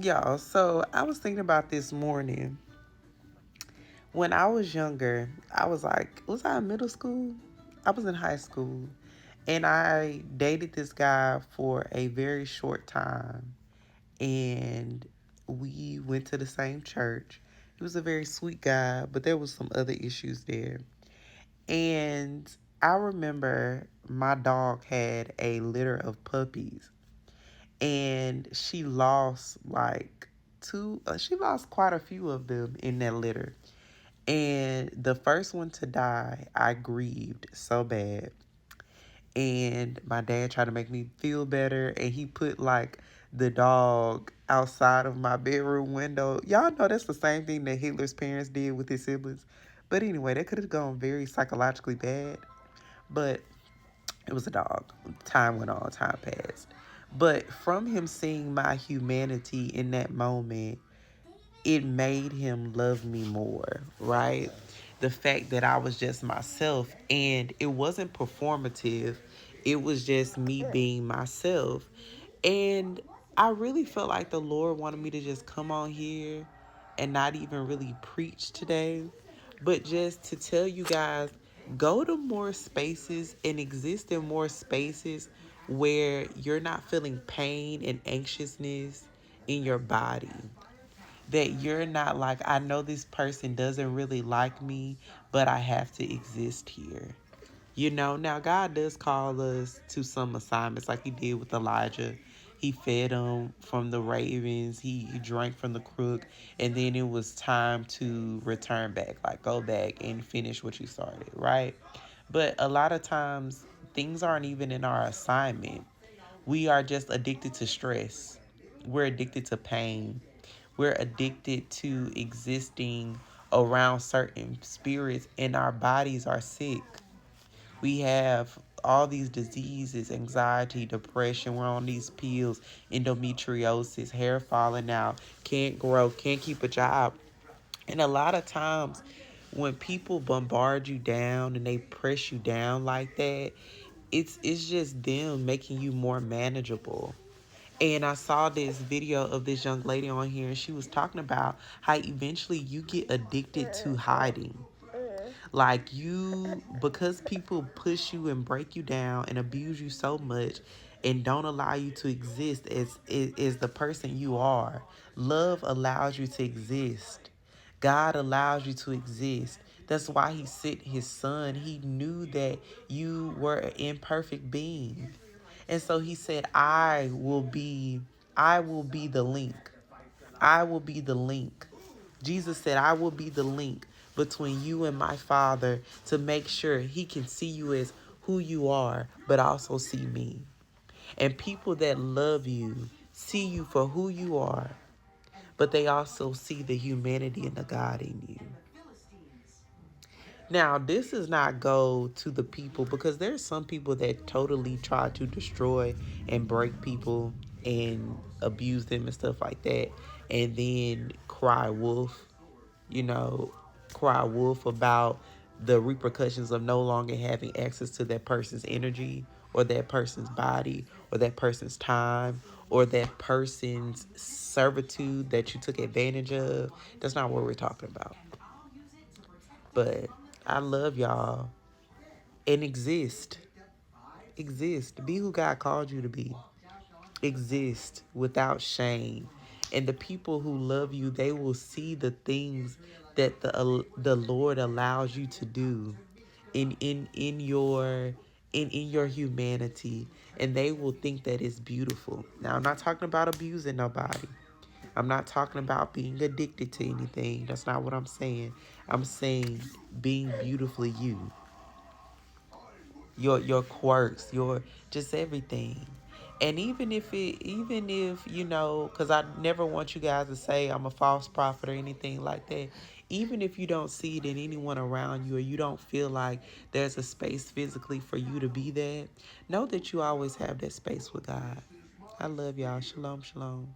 Y'all, so I was thinking about this morning. When I was younger, I was like, was I in middle school? I was in high school. And I dated this guy for a very short time. And we went to the same church. He was a very sweet guy, but there was some other issues there. And I remember my dog had a litter of puppies, and she lost like she lost quite a few of them in that litter. And the first one to die, I grieved so bad. And my dad tried to make me feel better, and he put like the dog outside of my bedroom window. Y'all know that's the same thing that Hitler's parents did with his siblings. But anyway, that could have gone very psychologically bad. But it was a dog. Time went on, time passed. But from him seeing my humanity in that moment, it made him love me more, right? The fact that I was just myself, and it wasn't performative, it was just me being myself. And I really felt like the Lord wanted me to just come on here and not even really preach today, but just to tell you guys, go to more spaces and exist in more spaces where you're not feeling pain and anxiousness in your body, that you're not like, I know this person doesn't really like me, but I have to exist here. Now God does call us to some assignments like he did with Elijah. He fed him from the ravens, he drank from the crook, and then it was time to return back, like go back and finish what you started, right? But a lot of times, things aren't even in our assignment. We are just addicted to stress. We're addicted to pain. We're addicted to existing around certain spirits, and our bodies are sick. We have all these diseases, anxiety, depression. We're on these pills, endometriosis, hair falling out, can't grow, can't keep a job. And a lot of times when people bombard you down and they press you down like that, it's just them making you more manageable. And I saw this video of this young lady on here, and she was talking about how eventually you get addicted to hiding. Like because people push you and break you down and abuse you so much and don't allow you to exist as the person you are. Love allows you to exist. God allows you to exist. That's why he sent his son. He knew that you were an imperfect being. And so he said, I will be the link. I will be the link. Jesus said, I will be the link between you and my Father to make sure he can see you as who you are, but also see me. And people that love you see you for who you are, but they also see the humanity and the God in you. Now, this does not go to the people, because there's some people that totally try to destroy and break people and abuse them and stuff like that, and then you know, cry wolf about the repercussions of no longer having access to that person's energy or that person's body or that person's time or that person's servitude that you took advantage of. That's not what we're talking about. But I love y'all, and exist. Exist. Be who God called you to be. Exist without shame. And the people who love you, they will see the things that the Lord allows you to do in your humanity, and they will think that it's beautiful. Now, I'm not talking about abusing nobody. I'm not talking about being addicted to anything. That's not what I'm saying. I'm saying being beautifully you, your quirks, your just everything. And even if because I never want you guys to say I'm a false prophet or anything like that. Even if you don't see it in anyone around you, or you don't feel like there's a space physically for you to be that, know that you always have that space with God. I love y'all. Shalom, shalom.